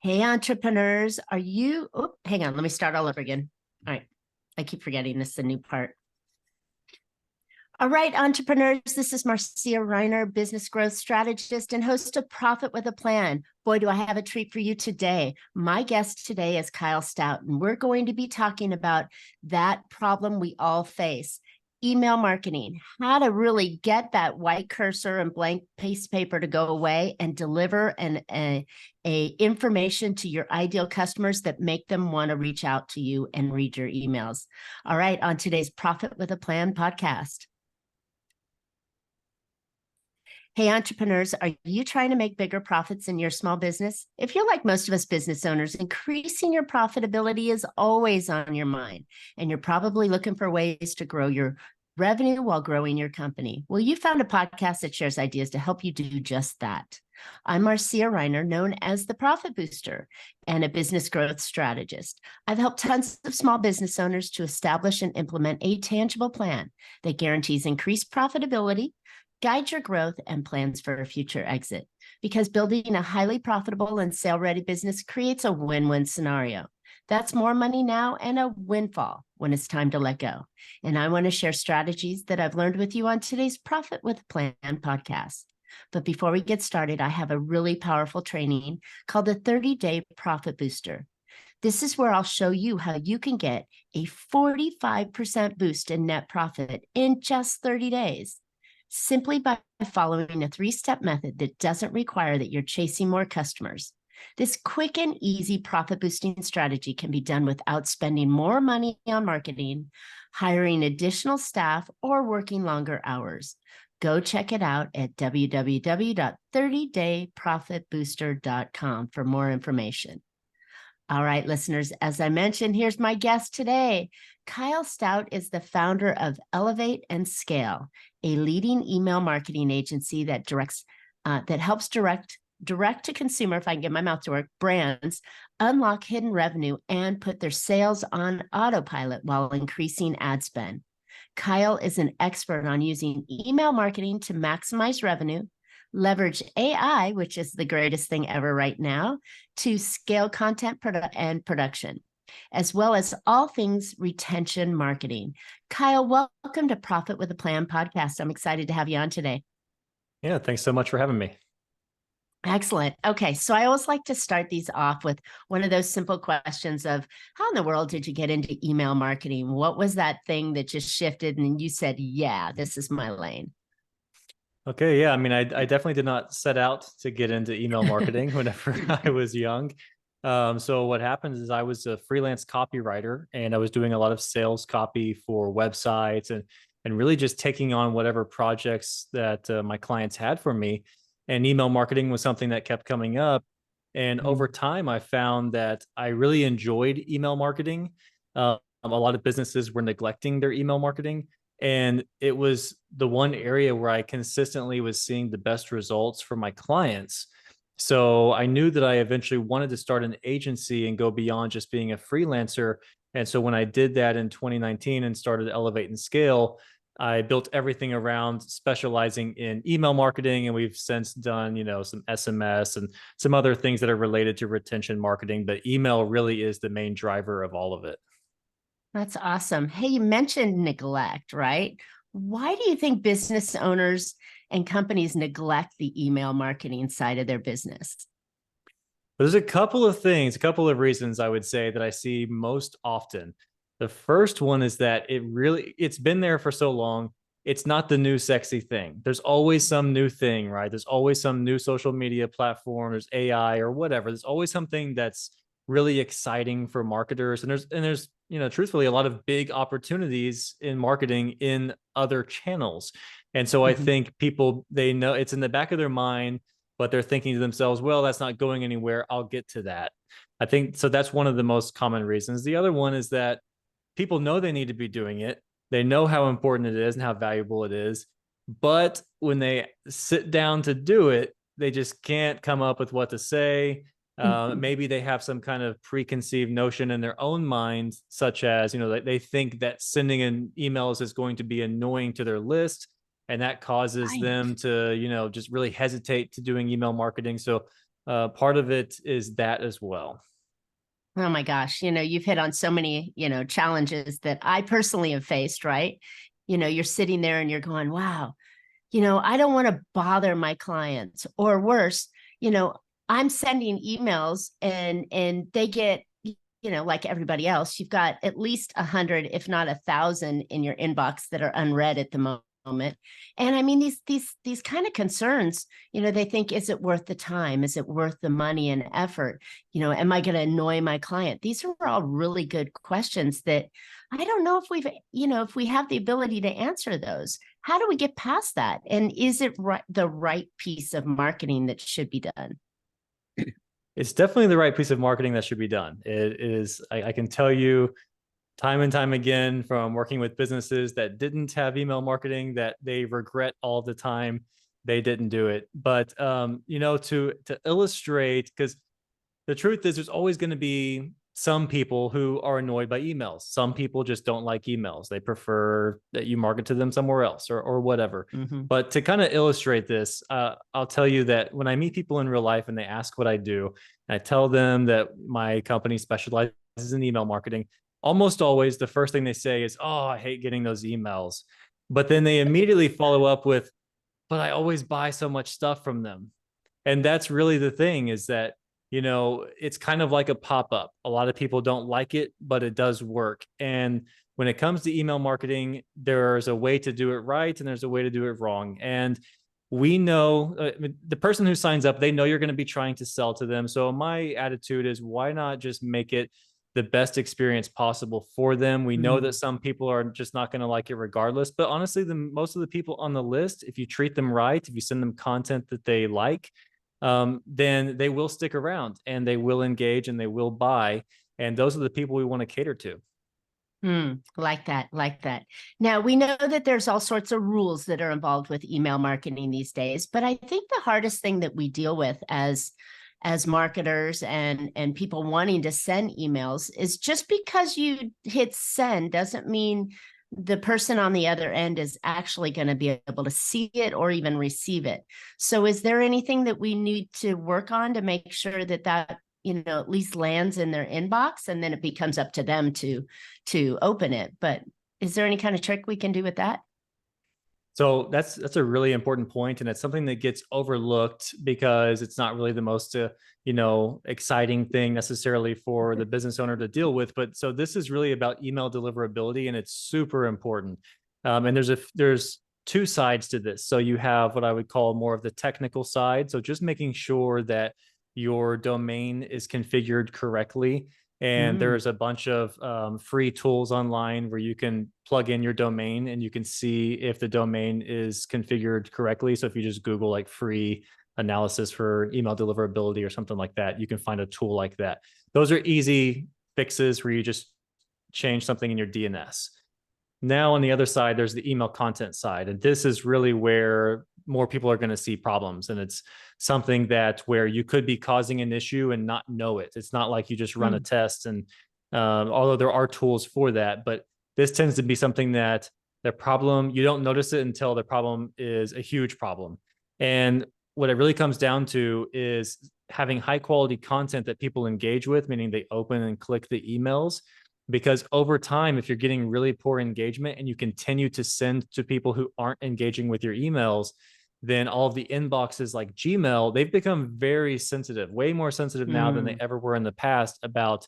Hey, entrepreneurs, hang on, let me start all over again. All right, I keep forgetting this is a new part. All right, entrepreneurs, this is Marcia Reiner, business growth strategist and host of Profit with a Plan. Boy, do I have a treat for you today. My guest today is Kyle Stout, and we're going to be talking about that problem we all face. Email marketing, how to really get that white cursor and blank piece of paper to go away and deliver information to your ideal customers that make them want to reach out to you and read your emails. All right, on today's Profit with a Plan podcast. Hey, entrepreneurs, are you trying to make bigger profits in your small business? If you're like most of us business owners, increasing your profitability is always on your mind, and you're probably looking for ways to grow your revenue while growing your company. Well, you found a podcast that shares ideas to help you do just that. I'm Marcia Reiner, known as the Profit Booster and a business growth strategist. I've helped tons of small business owners to establish and implement a tangible plan that guarantees increased profitability, guide your growth, and plans for a future exit. Because building a highly profitable and sale-ready business creates a win-win scenario. That's more money now and a windfall when it's time to let go. And I want to share strategies that I've learned with you on today's Profit with a Plan podcast. But before we get started, I have a really powerful training called the 30-Day Profit Booster. This is where I'll show you how you can get a 45% boost in net profit in just 30 days. Simply by following a 3-step method that doesn't require that you're chasing more customers. This quick and easy profit boosting strategy can be done without spending more money on marketing, hiring additional staff, or working longer hours. Go check it out at www.30dayprofitbooster.com for more information. All right, listeners, as I mentioned, here's my guest today. Kyle Stout is the founder of Elevate and Scale, a leading email marketing agency that helps direct to consumer, if I can get my mouth to work, brands unlock hidden revenue and put their sales on autopilot while increasing ad spend. Kyle is an expert on using email marketing to maximize revenue, leverage AI, which is the greatest thing ever right now, to scale content and production, as well as all things retention marketing. Kyle, welcome to Profit with a Plan podcast. I'm excited to have you on today. Yeah, thanks so much for having me. Excellent. Okay, so I always like to start these off with one of those simple questions of how in the world did you get into email marketing? What was that thing that just shifted and you said, yeah, this is my lane? Okay, yeah, I mean, I definitely did not set out to get into email marketing whenever I was young. So what happens is I was a freelance copywriter and I was doing a lot of sales copy for websites and really just taking on whatever projects that my clients had for me. And email marketing was something that kept coming up. And over time, I found that I really enjoyed email marketing. A lot of businesses were neglecting their email marketing. And it was the one area where I consistently was seeing the best results for my clients. So I knew that I eventually wanted to start an agency and go beyond just being a freelancer. And so when I did that in 2019 and started Elevate and Scale, I built everything around specializing in email marketing. And we've since done, some SMS and some other things that are related to retention marketing. But email really is the main driver of all of it. That's awesome. Hey, you mentioned neglect, right? Why do you think business owners and companies neglect the email marketing side of their business? There's a couple of things, a couple of reasons I would say that I see most often. The first one is that it's been there for so long. It's not the new sexy thing. There's always some new thing, right? There's always some new social media platform, there's AI or whatever. There's always something that's really exciting for marketers. And there's, truthfully, a lot of big opportunities in marketing in other channels. And so I think people, they know it's in the back of their mind, but they're thinking to themselves, well, that's not going anywhere. I'll get to that. I think so. That's one of the most common reasons. The other one is that people know they need to be doing it. They know how important it is and how valuable it is. But when they sit down to do it, they just can't come up with what to say. Maybe they have some kind of preconceived notion in their own mind, such as, they think that sending in emails is going to be annoying to their list. And that causes them to, just really hesitate to doing email marketing. So Part of it is that as well. Oh my gosh, you've hit on so many, challenges that I personally have faced, right? You're sitting there and you're going, wow, I don't want to bother my clients, or worse, you know, I'm sending emails and they get, like everybody else, you've got at least 100, if not 1,000 in your inbox that are unread at the moment. And I mean, these kind of concerns, they think, is it worth the time? Is it worth the money and effort? Am I going to annoy my client? These are all really good questions that I don't know if we have the ability to answer those. How do we get past that? And is it the right piece of marketing that should be done? It's definitely the right piece of marketing that should be done. It is, I can tell you time and time again from working with businesses that didn't have email marketing that they regret all the time they didn't do it. But to illustrate, because the truth is there's always going to be some people who are annoyed by emails. Some people just don't like emails. They prefer that you market to them somewhere else or whatever. Mm-hmm. But to kind of illustrate this, I'll tell you that when I meet people in real life and they ask what I do, and I tell them that my company specializes in email marketing, almost always the first thing they say is, "Oh, I hate getting those emails." But then they immediately follow up with, "But I always buy so much stuff from them." And that's really the thing, is that it's kind of like a pop-up. A lot of people don't like it, but it does work. And when it comes to email marketing, there's a way to do it right and there's a way to do it wrong. And we know the person who signs up, they know you're going to be trying to sell to them. So my attitude is, why not just make it the best experience possible for them? We know that some people are just not going to like it regardless, but honestly, most of the people on the list, if you treat them right, if you send them content that they like, then they will stick around and they will engage and they will buy. And those are the people we want to cater to. Like that, like that. Now, we know that there's all sorts of rules that are involved with email marketing these days, but I think the hardest thing that we deal with as marketers and people wanting to send emails is, just because you hit send doesn't mean the person on the other end is actually going to be able to see it or even receive it. So is there anything that we need to work on to make sure that at least lands in their inbox, and then it becomes up to them to open it? But is there any kind of trick we can do with that? So that's a really important point, and it's something that gets overlooked because it's not really the most exciting thing necessarily for the business owner to deal with. But so this is really about email deliverability, and it's super important. And there's two sides to this. So you have what I would call more of the technical side. So just making sure that your domain is configured correctly. And there's a bunch of free tools online where you can plug in your domain and you can see if the domain is configured correctly. So if you just Google like free analysis for email deliverability or something like that, you can find a tool like that. Those are easy fixes where you just change something in your DNS. Now on the other side, there's the email content side. And this is really where more people are going to see problems. And it's something that where you could be causing an issue and not know it. It's not like you just run a test. And although there are tools for that, but this tends to be something that the problem, you don't notice it until the problem is a huge problem. And what it really comes down to is having high quality content that people engage with, meaning they open and click the emails. Because over time, if you're getting really poor engagement and you continue to send to people who aren't engaging with your emails, then all of the inboxes like Gmail, they've become very sensitive, way more sensitive now than they ever were in the past about,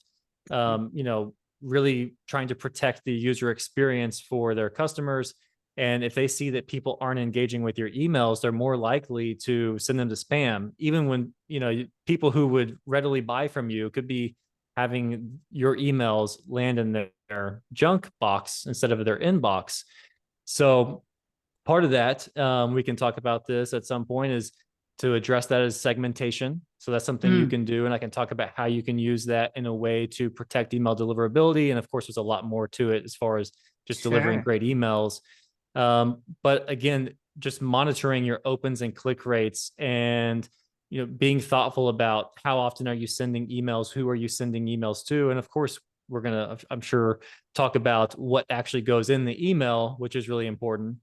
really trying to protect the user experience for their customers. And if they see that people aren't engaging with your emails, they're more likely to send them to spam, even when, people who would readily buy from you could be having your emails land in their junk box instead of their inbox. So part of that, we can talk about this at some point, is to address that as segmentation. So that's something you can do. And I can talk about how you can use that in a way to protect email deliverability. And of course, there's a lot more to it as far as just delivering great emails. But again, just monitoring your opens and click rates, and being thoughtful about how often are you sending emails, who are you sending emails to, and of course we're gonna, I'm sure, talk about what actually goes in the email, which is really important.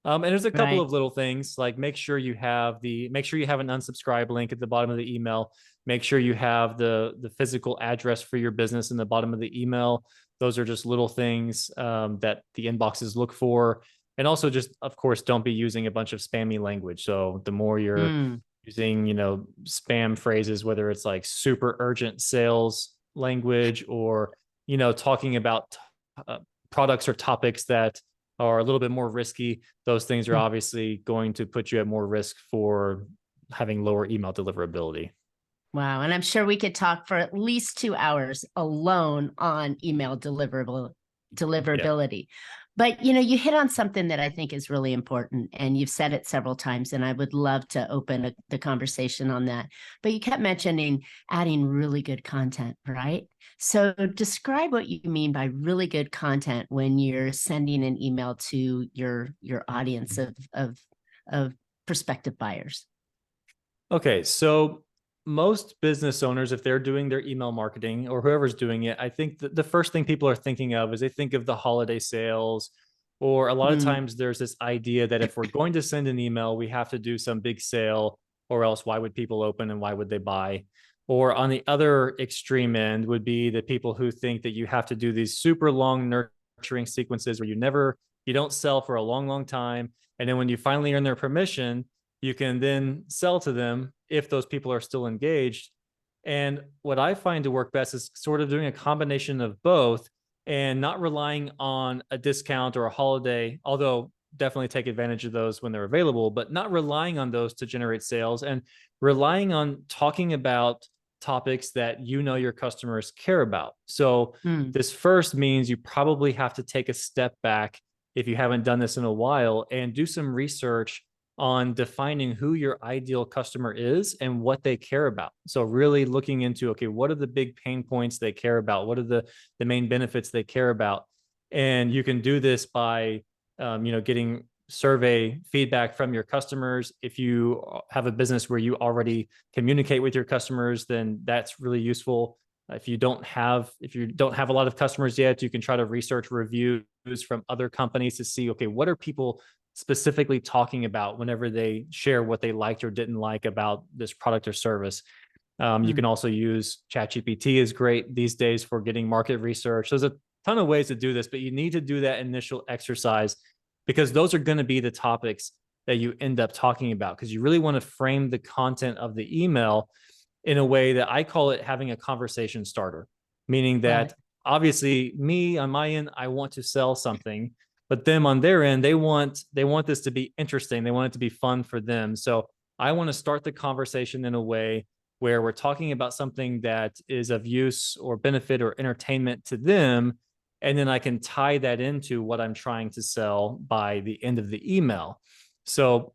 And there's a couple Right. of little things like make sure you have an unsubscribe link at the bottom of the email. Make sure you have the physical address for your business in the bottom of the email. Those are just little things that the inboxes look for. And also just, of course, don't be using a bunch of spammy language. So the more you're Mm. using, spam phrases, whether it's like super urgent sales language or, talking about uh, products or topics that are a little bit more risky, those things are Mm. obviously going to put you at more risk for having lower email deliverability. Wow. And I'm sure we could talk for at least 2 hours alone on email Yeah. deliverability. But you hit on something that I think is really important, and you've said it several times, and I would love to open the conversation on that. But you kept mentioning adding really good content, right? So describe what you mean by really good content when you're sending an email to your audience of prospective buyers. Okay, so most business owners, if they're doing their email marketing or whoever's doing it, I think the first thing people are thinking of is they think of the holiday sales, or a lot of Mm. times there's this idea that if we're going to send an email, we have to do some big sale, or else why would people open and why would they buy? Or on the other extreme end would be the people who think that you have to do these super long nurturing sequences where you don't sell for a long, long time. And then when you finally earn their permission, you can then sell to them if those people are still engaged. And what I find to work best is sort of doing a combination of both and not relying on a discount or a holiday, although definitely take advantage of those when they're available, but not relying on those to generate sales and relying on talking about topics that your customers care about. So Mm. this first means you probably have to take a step back if you haven't done this in a while and do some research on defining who your ideal customer is and what they care about. So really looking into, okay, what are the big pain points they care about? What are the main benefits they care about? And you can do this by, getting survey feedback from your customers. If you have a business where you already communicate with your customers, then that's really useful. If you don't have a lot of customers yet, you can try to research reviews from other companies to see, okay, what are people specifically talking about whenever they share what they liked or didn't like about this product or service. You can Mm. also use ChatGPT is great these days for getting market research. There's a ton of ways to do this, but you need to do that initial exercise because those are going to be the topics that you end up talking about because you really want to frame the content of the email in a way that I call it having a conversation starter, meaning Right. that obviously me on my end, I want to sell something, but them on their end, they want this to be interesting. They want it to be fun for them. So I want to start the conversation in a way where we're talking about something that is of use or benefit or entertainment to them. And then I can tie that into what I'm trying to sell by the end of the email. So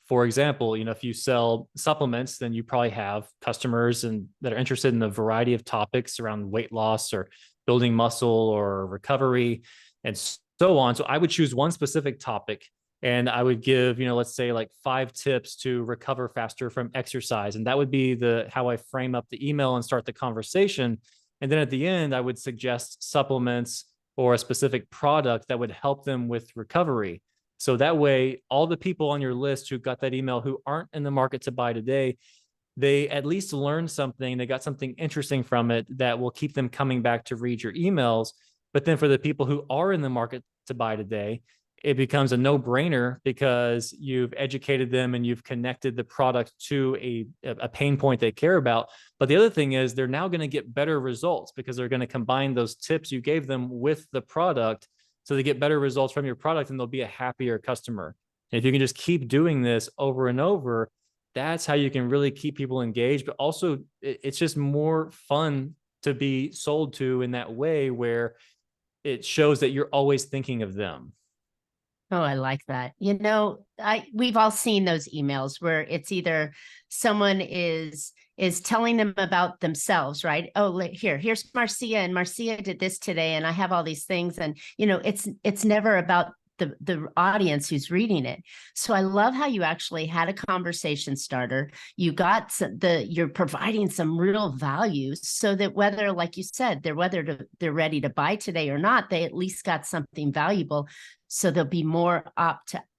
for example, if you sell supplements, then you probably have customers and that are interested in a variety of topics around weight loss or building muscle or recovery and so on. So I would choose one specific topic and I would give, let's say like 5 tips to recover faster from exercise. And that would be the how I frame up the email and start the conversation. And then at the end, I would suggest supplements or a specific product that would help them with recovery. So that way, all the people on your list who got that email who aren't in the market to buy today, they at least learned something. They got something interesting from it that will keep them coming back to read your emails. But then for the people who are in the market to buy today, it becomes a no-brainer because you've educated them and you've connected the product to a pain point they care about. But the other thing is they're now going to get better results because they're going to combine those tips you gave them with the product so they get better results from your product and they'll be a happier customer. And if you can just keep doing this over and over, that's how you can really keep people engaged. But also, it's just more fun to be sold to in that way where it shows that you're always thinking of them. Oh, I like that. We've all seen those emails where it's either someone is telling them about themselves, right? Oh, here's Marcia, and Marcia did this today, and I have all these things, and it's never about the audience who's reading it. So I love how you actually had a conversation starter. You're providing some real value so that whether, like you said, they're ready to buy today or not, they at least got something valuable. So they'll be more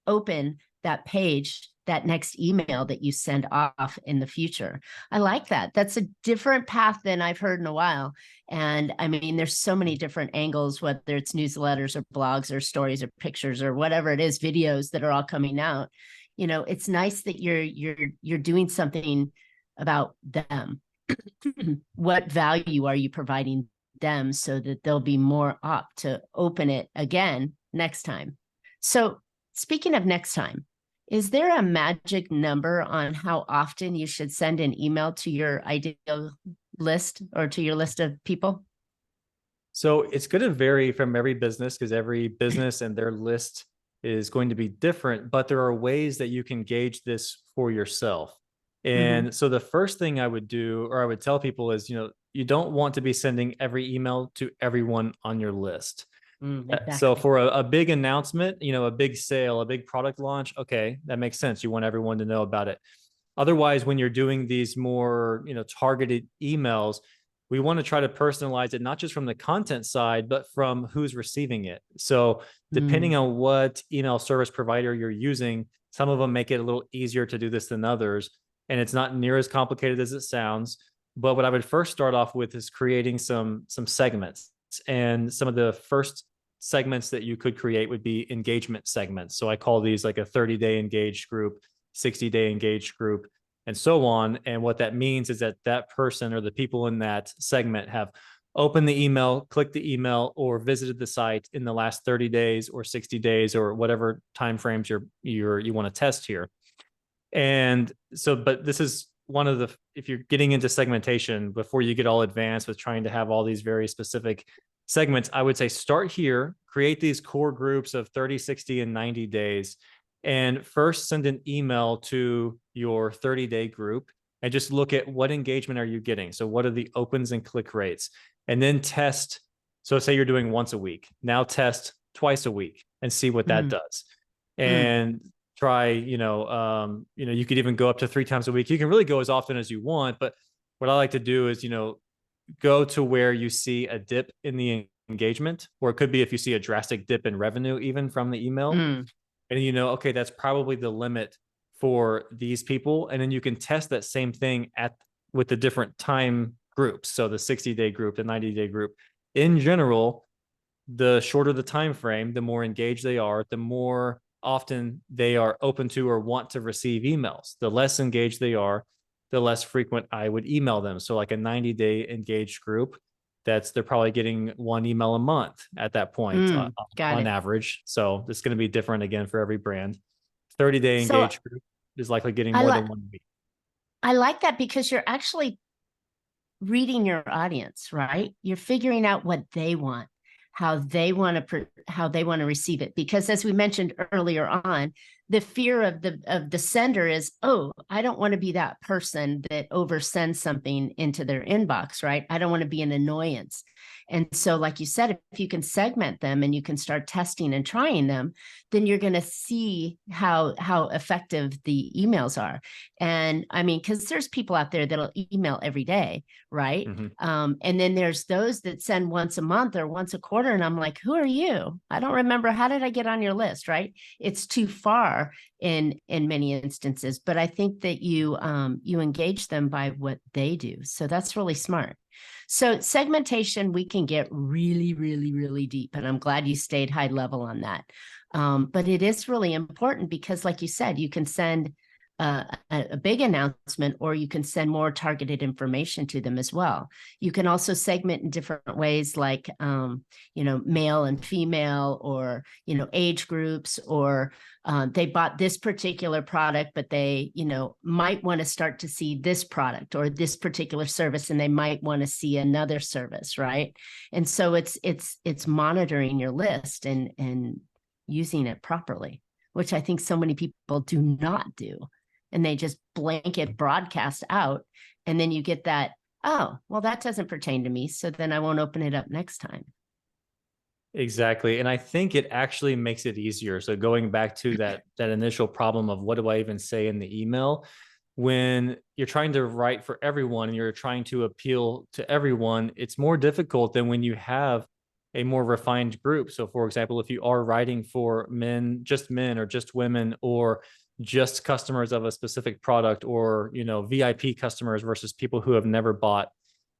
open that page, that next email that you send off in the future. I like that. That's a different path than I've heard in a while. And I mean, there's so many different angles, whether it's newsletters or blogs or stories or pictures or whatever it is, videos that are all coming out. You know, it's nice that you're doing something about them. What value are you providing them so that they'll be more apt to open it again next time? So speaking of next time, is there a magic number on how often you should send an email to your ideal list or to your list of people? So it's going to vary from every business because every business and their list is going to be different, but there are ways that you can gauge this for yourself. Mm-hmm. And so the first thing I would do, or I would tell people is, you don't want to be sending every email to everyone on your list. So Exactly. for a big announcement, a big sale, a big product launch, okay, that makes sense. You want everyone to know about it. Otherwise, when you're doing these more, targeted emails, we want to try to personalize it, not just from the content side, but from who's receiving it. So depending Mm. on what email service provider you're using, some of them make it a little easier to do this than others. And it's not near as complicated as it sounds. But what I would first start off with is creating some segments. And some of the first segments that you could create would be engagement segments. So I call these like a 30-day engaged group, 60-day engaged group, and so on. And what that means is that that person or the people in that segment have opened the email, clicked the email, or visited the site in the last 30 days or 60 days or whatever timeframes you want to test here. And so, but this is one of the, if you're getting into segmentation before you get all advanced with trying to have all these very specific segments, I would say start here, create these core groups of 30, 60, and 90 days. And first send an email to your 30-day group and just look at what engagement are you getting. So what are the opens and click rates? And then test. So say you're doing once a week. Now test twice a week and see what that Mm. does. Mm. And try, you could even go up to 3 times a week. You can really go as often as you want. But what I like to do is, go to where you see a dip in the engagement, or it could be if you see a drastic dip in revenue, even from the email. Mm. And okay, that's probably the limit for these people. And then you can test that same thing with the different time groups. So the 60-day group, the 90-day group. In general, the shorter the time frame, the more engaged they are, the more often they are open to or want to receive emails. The less engaged they are, the less frequent I would email them. So like a 90-day engaged group, they're probably getting one email a month at that point, Got on it. average. So it's going to be different again for every brand. 30-day So engaged group is likely getting I more like than 1 week. I like that because you're actually reading your audience, right? You're figuring out what they want, how they want to receive it. Because as we mentioned earlier on, the fear of the sender is, oh, I don't want to be that person that oversends something into their inbox, right? I don't want to be an annoyance. And so, like you said, if you can segment them and you can start testing and trying them, then you're going to see how effective the emails are. And I mean, because there's people out there that'll email every day, right? Mm-hmm. And then there's those that send once a month or once a quarter, and I'm like, who are you? I don't remember. How did I get on your list? Right? It's too far in many instances, but I think that you engage them by what they do, so that's really smart. So segmentation, we can get really, really, really deep, and I'm glad you stayed high level on that. But it is really important because, like you said, you can send a big announcement, or you can send more targeted information to them as well. You can also segment in different ways, like male and female, or age groups, or they bought this particular product, but they might want to start to see this product or this particular service, and they might want to see another service, right? And so it's monitoring your list and using it properly, which I think so many people do not do, and they just blanket broadcast out. And then you get that, oh, well, that doesn't pertain to me, so then I won't open it up next time. Exactly. And I think it actually makes it easier. So going back to that initial problem of what do I even say in the email, when you're trying to write for everyone and you're trying to appeal to everyone, it's more difficult than when you have a more refined group. So for example, if you are writing for men or just women, or just customers of a specific product, or, VIP customers versus people who have never bought,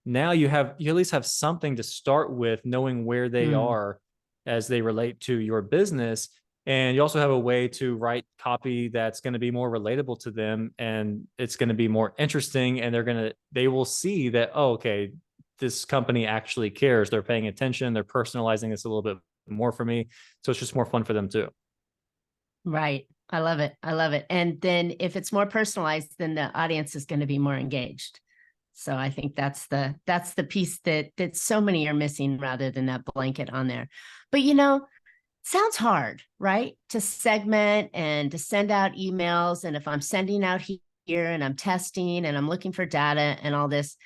now you at least have something to start with, knowing where they Mm. are as they relate to your business. And you also have a way to write copy that's going to be more relatable to them, and it's going to be more interesting, and they will see that, oh, okay, this company actually cares. They're paying attention. They're personalizing this a little bit more for me. So it's just more fun for them too. Right. I love it. I love it. And then if it's more personalized, then the audience is going to be more engaged. So I think that's the piece that so many are missing, rather than that blanket on there. But sounds hard, right? To segment and to send out emails. And if I'm sending out here and I'm testing and I'm looking for data and all this,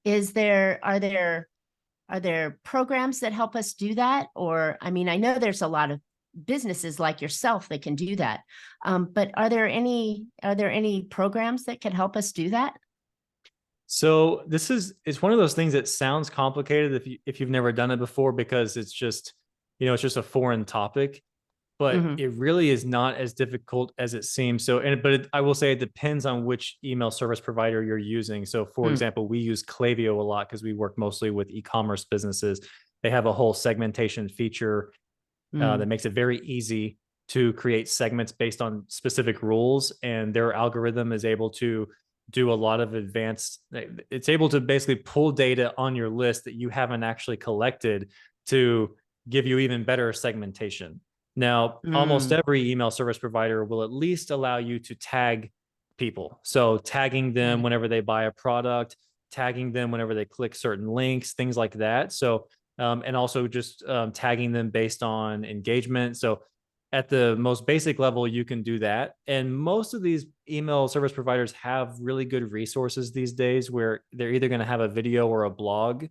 are there programs that help us do that? Or, I mean, I know there's a lot of businesses like yourself that can do that. But are there any programs that can help us do that? So it's one of those things that sounds complicated if you've never done it before, because it's just a foreign topic, but Mm-hmm. it really is not as difficult as it seems. So, I will say it depends on which email service provider you're using. So, for example, we use Klaviyo a lot because we work mostly with e-commerce businesses. They have a whole segmentation feature Mm-hmm. that makes it very easy to create segments based on specific rules, and their algorithm is able to do a lot of advanced. It's able to basically pull data on your list that you haven't actually collected to give you even better segmentation. Now, almost Mm. every email service provider will at least allow you to tag people. So tagging them Right. whenever they buy a product, tagging them whenever they click certain links, things like that. So, and also just tagging them based on engagement. So at the most basic level, you can do that. And most of these email service providers have really good resources these days, where they're either going to have a video or a blog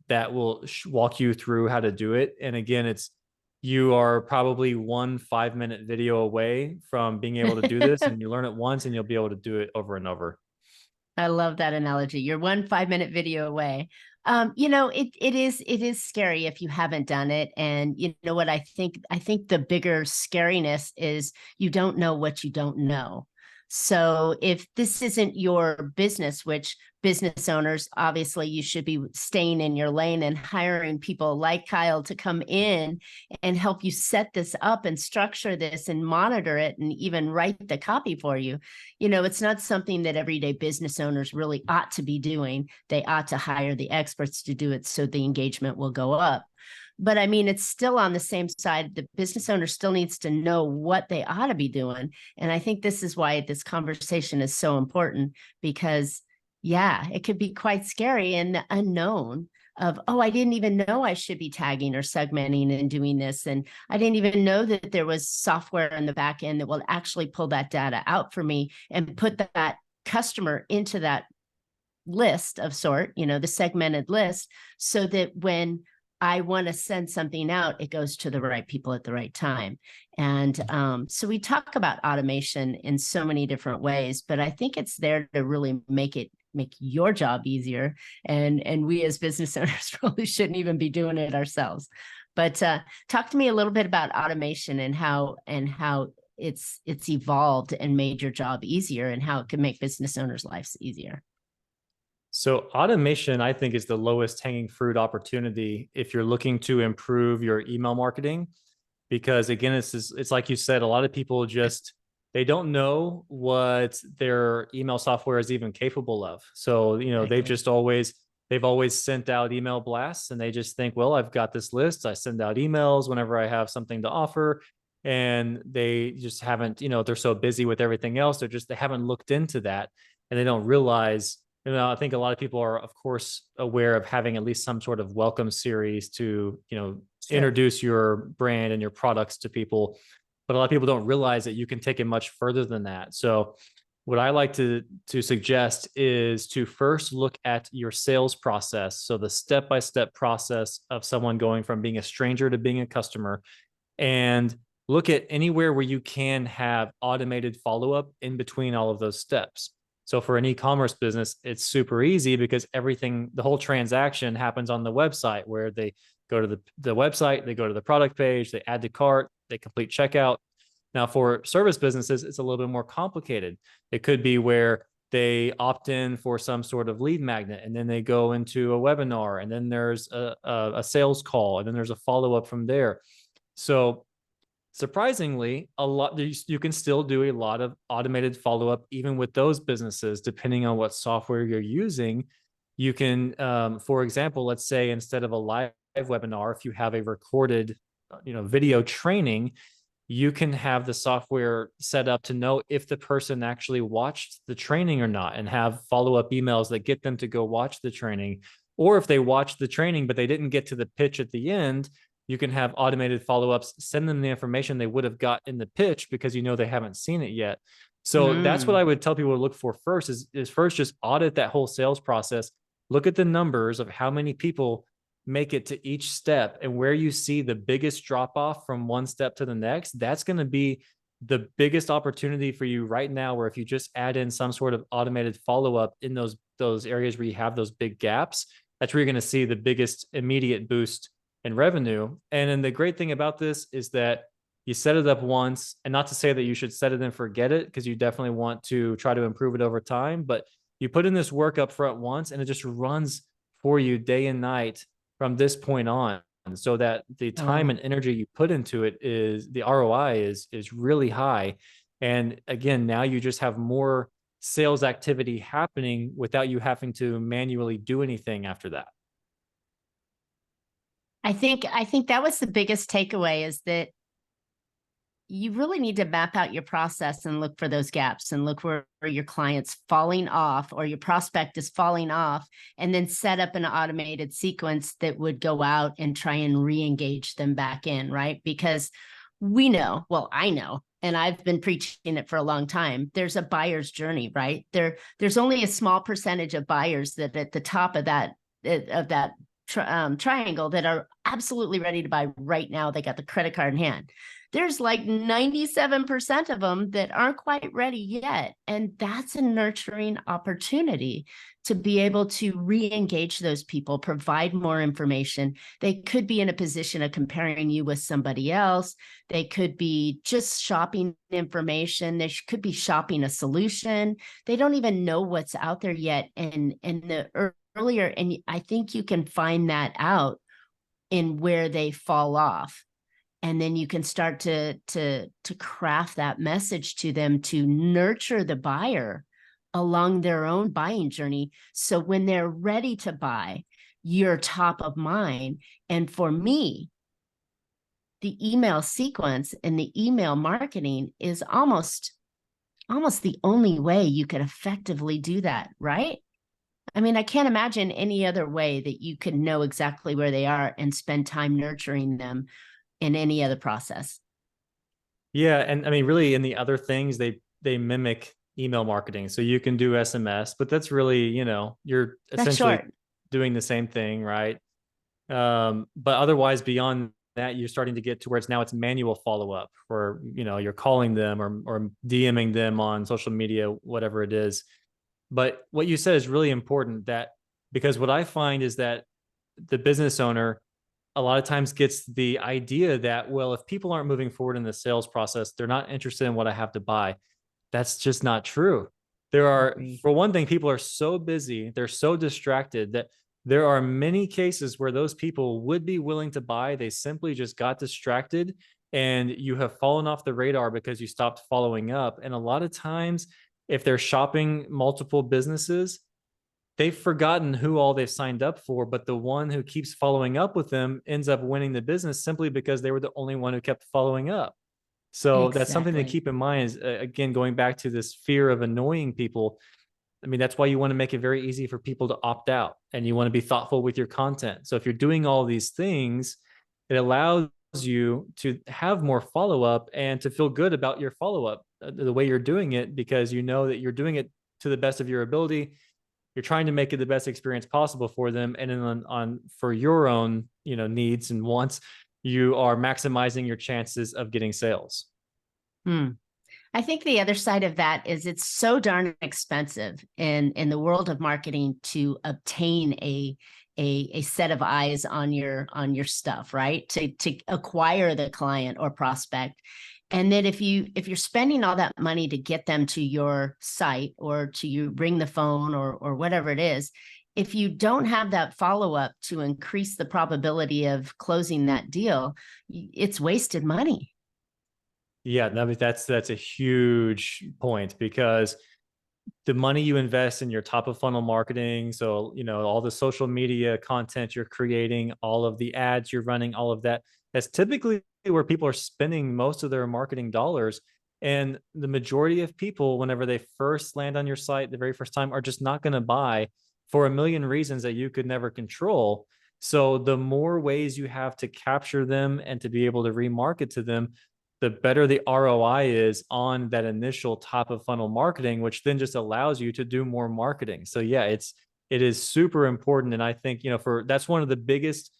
that will walk you through how to do it. And again, you are probably 1 5-minute video away from being able to do this, and you learn it once and you'll be able to do it over and over. I love that analogy. You're one 5-minute video away. It is scary if you haven't done it. And you know what I think the bigger scariness is you don't know what you don't know. So if this isn't your business, which business owners, obviously you should be staying in your lane and hiring people like Kyle to come in and help you set this up and structure this and monitor it and even write the copy for you. It's not something that everyday business owners really ought to be doing. They ought to hire the experts to do it so the engagement will go up. But I mean, it's still on the same side. The business owner still needs to know what they ought to be doing. And I think this is why this conversation is so important, because, yeah, it could be quite scary and the unknown of, oh, I didn't even know I should be tagging or segmenting and doing this. And I didn't even know that there was software in the back end that will actually pull that data out for me and put that customer into that list of sort, the segmented list, so that when I want to send something out, it goes to the right people at the right time. And so we talk about automation in so many different ways, but I think it's there to really make your job easier. And we as business owners probably shouldn't even be doing it ourselves. But talk to me a little bit about automation and how it's evolved and made your job easier, and how it can make business owners' lives easier. So automation, I think, is the lowest hanging fruit opportunity if you're looking to improve your email marketing, because again, it's like you said, a lot of people just they don't know what their email software is even capable of. So, Exactly. they've always sent out email blasts, and they just think, well, I've got this list. I send out emails whenever I have something to offer. And they just haven't, they're so busy with everything else. They haven't looked into that, and they don't realize. I think a lot of people are, of course, aware of having at least some sort of welcome series to, Sure. introduce your brand and your products to people. But a lot of people don't realize that you can take it much further than that. So what I like to suggest is to first look at your sales process. So the step-by-step process of someone going from being a stranger to being a customer, and look at anywhere where you can have automated follow-up in between all of those steps. So for an e-commerce business, it's super easy because the whole transaction happens on the website, where go to the website, they go to the product page, they add to cart, they complete checkout. Now, for service businesses, it's a little bit more complicated. It could be where they opt in for some sort of lead magnet, and then they go into a webinar, and then there's a sales call, and then there's a follow-up from there. So surprisingly, you can still do a lot of automated follow-up even with those businesses, depending on what software you're using. You can, for example, let's say instead of a live webinar, if you have a recorded video training, you can have the software set up to know if the person actually watched the training or not, and have follow-up emails that get them to go watch the training. Or if they watched the training but they didn't get to the pitch at the end, you can have automated follow-ups, send them the information they would have got in the pitch because they haven't seen it yet. So that's what I would tell people to look for first, is first just audit that whole sales process. Look at the numbers of how many people make it to each step, and where you see the biggest drop off from one step to the next, that's going to be the biggest opportunity for you right now, where if you just add in some sort of automated follow-up in those areas where you have those big gaps, that's where you're going to see the biggest immediate boost in revenue. And then the great thing about this is that you set it up once, and not to say that you should set it and forget it, because you definitely want to try to improve it over time, but you put in this work up front once, and it just runs for you day and night from this point on, so that the time and energy you put into it, is the ROI is really high. And again, now you just have more sales activity happening without you having to manually do anything after that. I think that was the biggest takeaway, is that you really need to map out your process and look for those gaps, and look where your client's falling off or your prospect is falling off, and then set up an automated sequence that would go out and try and re-engage them back in, right? Because I know, and I've been preaching it for a long time, there's a buyer's journey, right? There's only a small percentage of buyers that at the top of that triangle that are absolutely ready to buy right now. They got the credit card in hand. There's like 97% of them that aren't quite ready yet. And that's a nurturing opportunity to be able to re-engage those people, provide more information. They could be in a position of comparing you with somebody else. They could be just shopping information. They could be shopping a solution. They don't even know what's out there yet. And earlier, and I think you can find that out in where they fall off. And then you can start to craft that message to them to nurture the buyer along their own buying journey. So when they're ready to buy, you're top of mind. And for me, the email sequence and the email marketing is almost the only way you could effectively do that, right? I mean, I can't imagine any other way that you can know exactly where they are and spend time nurturing them in any other process. Yeah. And I mean, really, in the other things, they mimic email marketing. So you can do SMS, but that's really, you're essentially doing the same thing, right? But otherwise, beyond that, you're starting to get to where it's manual follow-up, or, you're calling them or DMing them on social media, whatever it is. But what you said is really important, because what I find is that the business owner a lot of times gets the idea that, well, if people aren't moving forward in the sales process, they're not interested in what I have to buy. That's just not true. For one thing, people are so busy, they're so distracted, that there are many cases where those people would be willing to buy. They simply just got distracted, and you have fallen off the radar because you stopped following up. And a lot of times, if they're shopping multiple businesses, they've forgotten who all they've signed up for, but the one who keeps following up with them ends up winning the business simply because they were the only one who kept following up. So that's something to keep in mind, is, again, going back to this fear of annoying people. I mean, that's why you want to make it very easy for people to opt out, and you want to be thoughtful with your content. So if you're doing all these things, it allows you to have more follow-up and to feel good about your follow-up, the way you're doing it, because you know that you're doing it to the best of your ability. You're trying to make it the best experience possible for them. And then for your own, needs and wants, you are maximizing your chances of getting sales. I think the other side of that is it's so darn expensive in the world of marketing to obtain a set of eyes on your stuff, right? To acquire the client or prospect. And then if you're spending all that money to get them to your site or to you ring the phone or whatever it is, if you don't have that follow-up to increase the probability of closing that deal, it's wasted money. Yeah, I mean, that's a huge point because the money you invest in your top of funnel marketing, so all the social media content you're creating, all of the ads you're running, all of that, that's typically where people are spending most of their marketing dollars. And the majority of people, whenever they first land on your site the very first time, are just not going to buy for a million reasons that you could never control. So the more ways you have to capture them and to be able to remarket to them, the better the ROI is on that initial top of funnel marketing, which then just allows you to do more marketing. So yeah, it is super important. And I think, for that's one of the biggest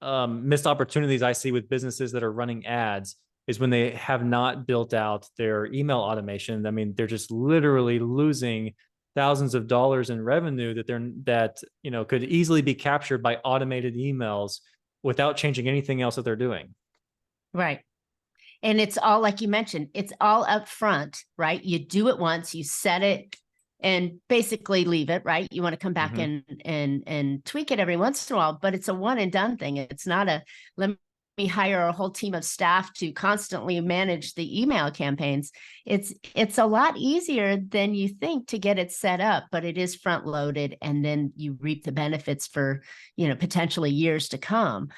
missed opportunities I see with businesses that are running ads is when they have not built out their email automation. I mean, they're just literally losing thousands of dollars in revenue that could easily be captured by automated emails without changing anything else that they're doing. Right. And it's all, like you mentioned, it's all up front, right? You do it once, you set it and basically leave it, right? You want to come back and tweak it every once in a while, but it's a one and done thing. It's not a let me hire a whole team of staff to constantly manage the email campaigns. It's a lot easier than you think to get it set up, but it is front loaded, and then you reap the benefits for potentially years to come.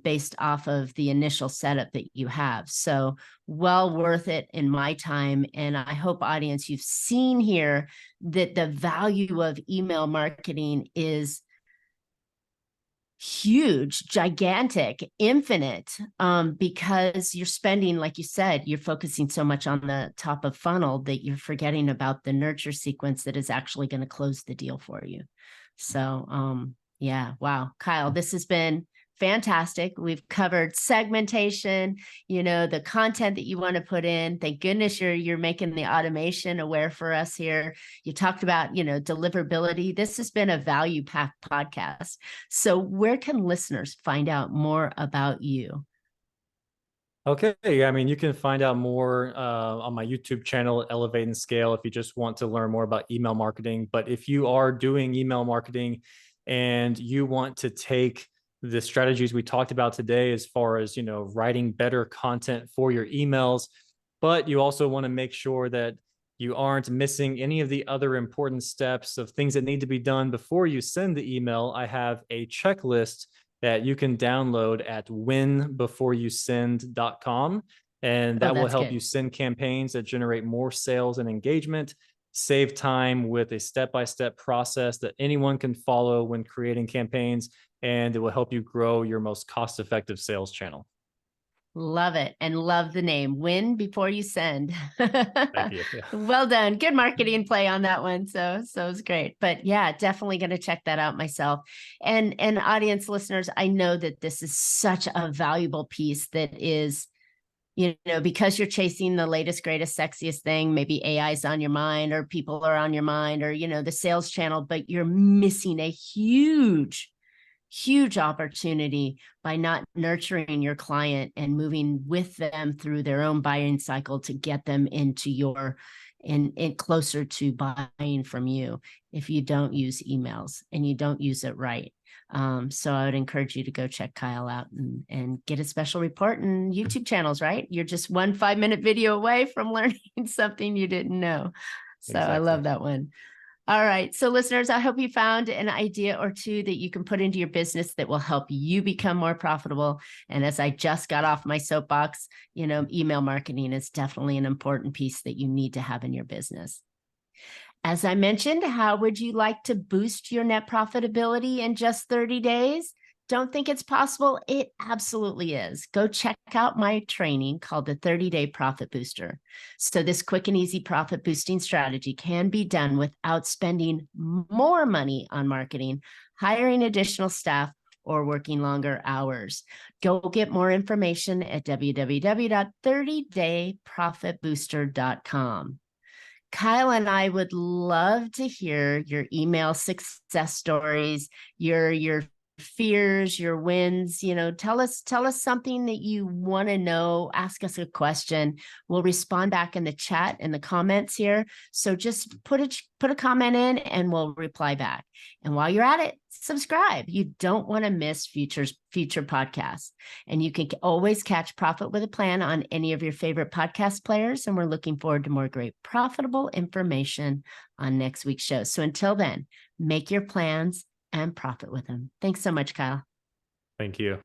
Based off of the initial setup that you have. So well worth it in my time. And I hope, audience, you've seen here that the value of email marketing is huge, gigantic, infinite, because you're spending, like you said, you're focusing so much on the top of funnel that you're forgetting about the nurture sequence that is actually going to close the deal for you. So yeah, wow. Kyle, this has been fantastic. We've covered segmentation, the content that you want to put in. Thank goodness you're making the automation aware for us here. You talked about, deliverability. This has been a value packed podcast. So where can listeners find out more about you? Okay. Yeah, I mean, you can find out more on my YouTube channel, Elevate and Scale, if you just want to learn more about email marketing. But if you are doing email marketing and you want to take the strategies we talked about today, as far as, writing better content for your emails, but you also want to make sure that you aren't missing any of the other important steps of things that need to be done before you send the email, I have a checklist that you can download at winbeforeyousend.com. And that will help good. you send campaigns that generate more sales and engagement, save time with a step-by-step process that anyone can follow when creating campaigns, and it will help you grow your most cost-effective sales channel. Love it. And love the name. Win before you send. Thank you. Yeah. Well done. Good marketing play on that one. So it's great. But yeah, definitely going to check that out myself. And audience listeners, I know that this is such a valuable piece that is, because you're chasing the latest, greatest, sexiest thing, maybe AI is on your mind, or people are on your mind, or, the sales channel, but you're missing a huge opportunity by not nurturing your client and moving with them through their own buying cycle to get them into your and closer to buying from you if you don't use emails and you don't use it right. So I would encourage you to go check Kyle out and get a special report and YouTube channels, right? You're just 1 5-minute video away from learning something you didn't know. So exactly. I love that one. All right. So listeners, I hope you found an idea or two that you can put into your business that will help you become more profitable. And as I just got off my soapbox, email marketing is definitely an important piece that you need to have in your business. As I mentioned, how would you like to boost your net profitability in just 30 days? Don't think it's possible? It absolutely is. Go check out my training called the 30-Day Profit Booster. So this quick and easy profit boosting strategy can be done without spending more money on marketing, hiring additional staff, or working longer hours. Go get more information at www.30dayprofitbooster.com. Kyle and I would love to hear your email success stories, your fears, your wins. Tell us something that you want to know. Ask us a question. We'll respond back in the chat in the comments here. So just put a comment in and we'll reply back. And while you're at it, subscribe. You don't want to miss future podcasts. And you can always catch Profit with a Plan on any of your favorite podcast players. And we're looking forward to more great profitable information on next week's show. So until then, make your plans and profit with them. Thanks so much, Kyle. Thank you.